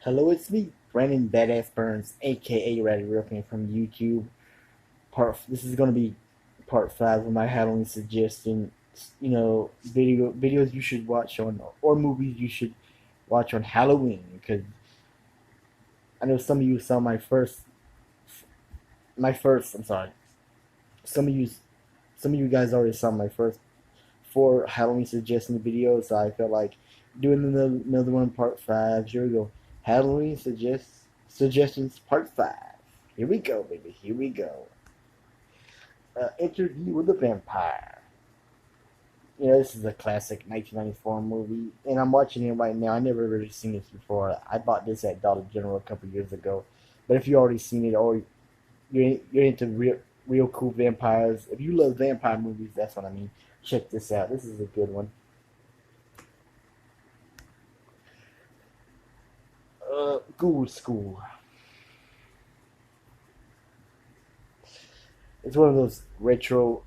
Hello, it's me, Brandon Badass Burns, aka Ratty Ripping from YouTube. This is gonna be part five of my Halloween suggestion. Videos you should watch on or movies you should watch on Halloween. Because I know some of you saw my first. I'm sorry. Some of you, some of you guys already saw my first four Halloween suggestion videos. So I felt like doing another one, part five. Here we go. Halloween suggestions, part five. Here we go, baby. Here we go. Interview with the Vampire. This is a classic 1994 movie, and I'm watching it right now. I never really seen this before. I bought this at Dollar General a couple years ago. But if you already seen it, or you're into real cool vampires, if you love vampire movies, that's what I mean. Check this out. This is a good one. Ghoul School. It's one of those retro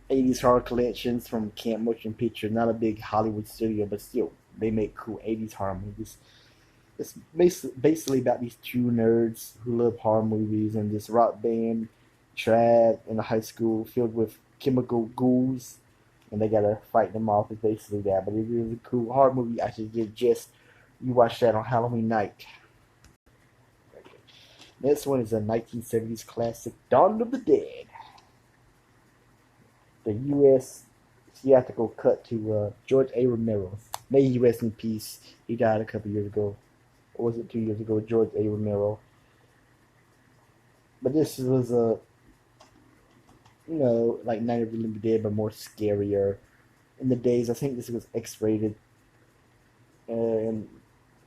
80s horror collections from Camp Motion Picture. Not a big Hollywood studio, but still, they make cool 80s horror movies. It's basically about these two nerds who love horror movies and this rock band trapped in a high school filled with chemical ghouls, and they gotta fight them off. It's basically that, but it is a cool horror movie. I should just you watch that on Halloween night. Next one is a 1970s classic, Dawn of the Dead. The U.S. theatrical cut to George A. Romero. May he rest in peace. He died a couple years ago. Or was it 2 years ago? George A. Romero. But this was like Night of the Living Dead, but more scarier. In the days, I think this was X-rated, and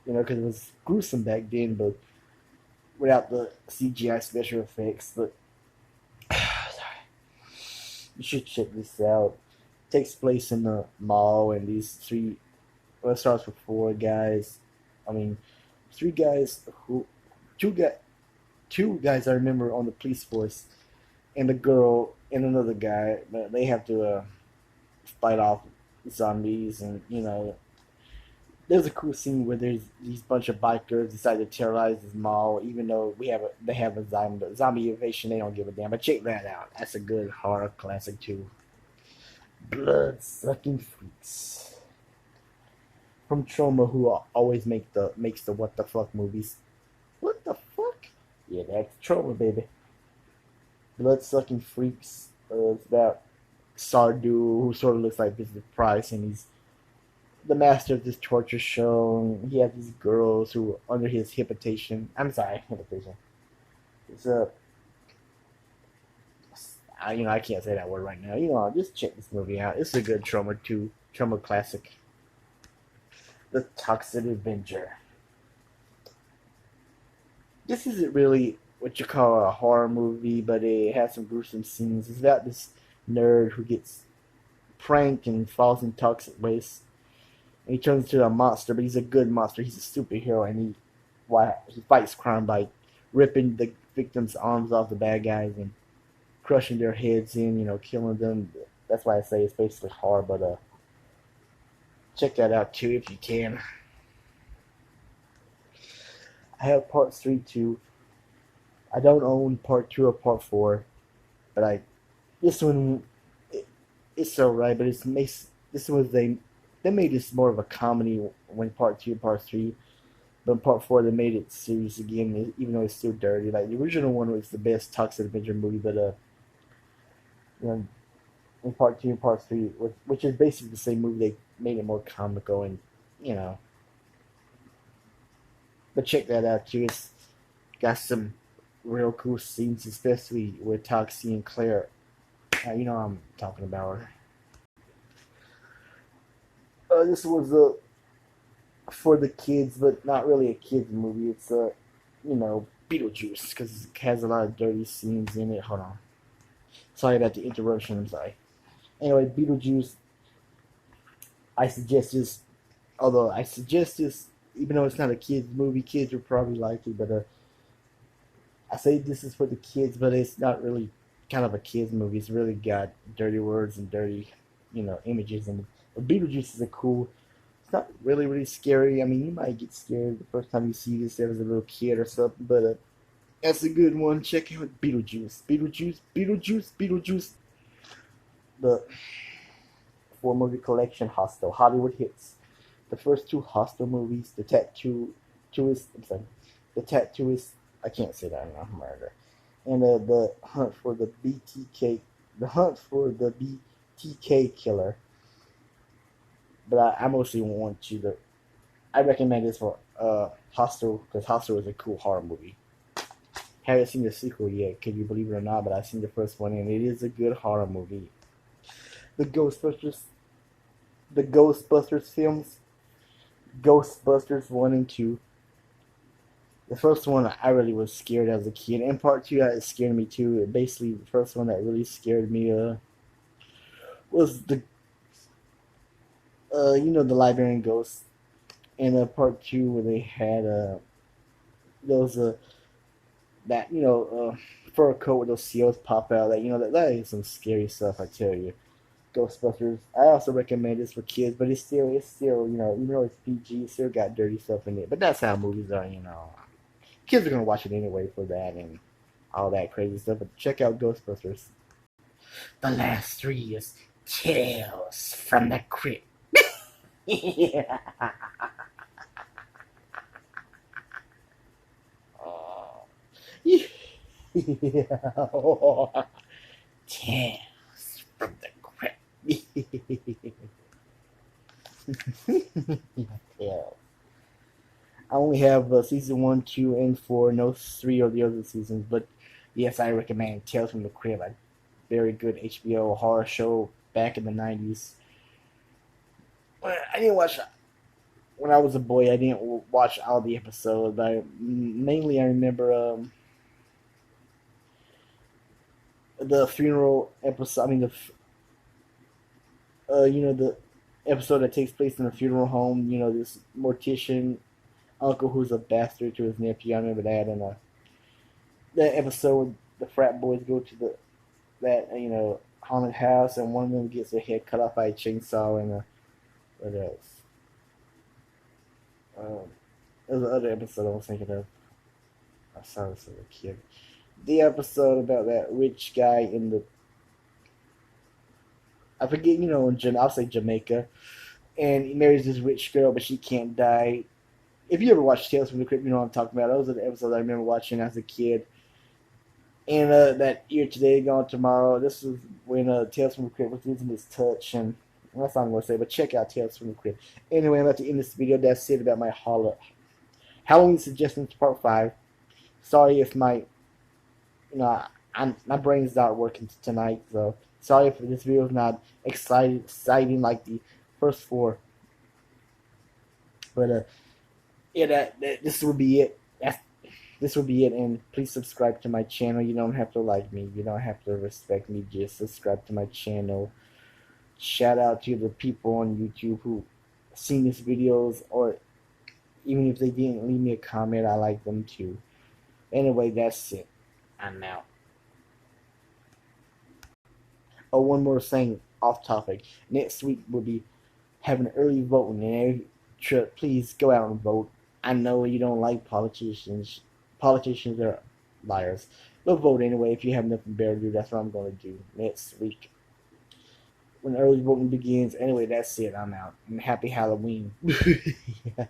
because it was gruesome back then, but without the CGI special effects. But you should check this out. It takes place in the mall, and these three. Well, it starts with four guys. I mean, three guys who, two guys, two guys I remember on the police force, and a girl and another guy. But they have to fight off zombies, and there's a cool scene where there's these bunch of bikers decide to terrorize this mall, even though they have a zombie invasion. They don't give a damn. But check that out. That's a good horror classic too. Blood sucking freaks from Trauma, who always makes the what the fuck movies. What the fuck? Yeah, that's Trauma, baby. Blood sucking freaks. It's about Sardu, who sort of looks like Vincent Price, and he's the master of this torture show. He has these girls who are under his hypnotation. I'm sorry, hypnotation. It's a I can't say that word right now. Just check this movie out. It's a good trauma classic. The Toxic Avenger. This isn't really what you call a horror movie, but it has some gruesome scenes. It's about this nerd who gets pranked and falls in toxic waste. And he turns into a monster, but he's a good monster. He's a superhero, and he fights crime by ripping the victims' arms off the bad guys and crushing their heads in, killing them. That's why I say it's basically horror, but check that out too if you can. I have part three too. I don't own part two or part four, but I this one it's alright, but this was they made this more of a comedy when part two, part three. But in part four, they made it serious again, even though it's still dirty. Like the original one was the best Toxic Avenger movie, but you know, in part two and part three, which is basically the same movie, they made it more comical and you know. But check that out too. It's got some real cool scenes, especially with Toxie and Claire. You know what I'm talking about. This was for the kids, but not really a kids movie. It's Beetlejuice because it has a lot of dirty scenes in it. Hold on, sorry about the interruption. I'm sorry. Anyway, Beetlejuice. I suggest this. Although I suggest this, even though it's not a kids movie, kids will probably like it. But I say this is for the kids, but it's not really kind of a kids movie. It's really got dirty words and dirty, images. And Beetlejuice is a cool. not really really scary. I mean, you might get scared the first time you see this as a little kid or something, but that's a good one. Check out Beetlejuice, Beetlejuice, Beetlejuice, Beetlejuice. The four movie collection, Hostel, Hollywood hits. The first two Hostel movies, The Tattooist, I'm sorry, The Tattooist, I can't say that enough, murder. And the Hunt for the BTK, The Hunt for the BTK Killer. But I mostly want you to, I recommend this for Hostel, because Hostel is a cool horror movie. Haven't seen the sequel yet, can you believe it or not, but I've seen the first one, and it is a good horror movie. The Ghostbusters, the Ghostbusters films, Ghostbusters 1 and 2. The first one I really was scared as a kid, and part 2 it scared me too. Basically, the first one that really scared me was the the librarian ghost, and part 2 where they had those that fur coat with those seals pop out. That is some scary stuff, I tell you. Ghostbusters. I also recommend this for kids, but it's still even though it's PG, it's still got dirty stuff in it. But that's how movies are. Kids are gonna watch it anyway for that and all that crazy stuff. But check out Ghostbusters. The last three is Tales from the Crypt. Yeah. Yeah. Tales from the Crypt. Yeah. I only have season 1, 2, and 4. No 3 of the other seasons, but yes, I recommend Tales from the Crypt. A very good HBO horror show back in the 90s. I didn't watch when I was a boy. I didn't watch all the episodes, but mainly I remember the funeral episode. I mean the episode that takes place in a funeral home. This mortician uncle who's a bastard to his nephew. I remember that, and that episode the frat boys go to that haunted house, and one of them gets their head cut off by a chainsaw, and what else? There was another episode I was thinking of. I saw this as a kid. The episode about that rich guy in the, I forget, I'll say Jamaica, and he marries this rich girl, but she can't die. If you ever watched Tales from the Crypt, you know what I'm talking about. Those are the episodes I remember watching as a kid. And that Here Today, Gone Tomorrow. This was when Tales from the Crypt was losing its touch, and that's all I'm going to say. But check out Tales from the Crypt. Anyway, I'm about to end this video. That's it about my Halloween suggestions part 5. Sorry if my my brain's not working tonight, so sorry if this video is not exciting like the first 4. But yeah, this will be it. This will be it, and please subscribe to my channel. You don't have to like me. You don't have to respect me. Just subscribe to my channel. Shout out to the people on YouTube who seen these videos, or even if they didn't leave me a comment, I like them too. Anyway, that's it. I'm out. Oh, one more thing off topic. Next week we'll be having early voting, and please go out and vote. I know you don't like politicians. Politicians are liars. But vote anyway. If you have nothing better to do, that's what I'm going to do next week when early voting begins. Anyway, that's it. I'm out. And happy Halloween. Yeah.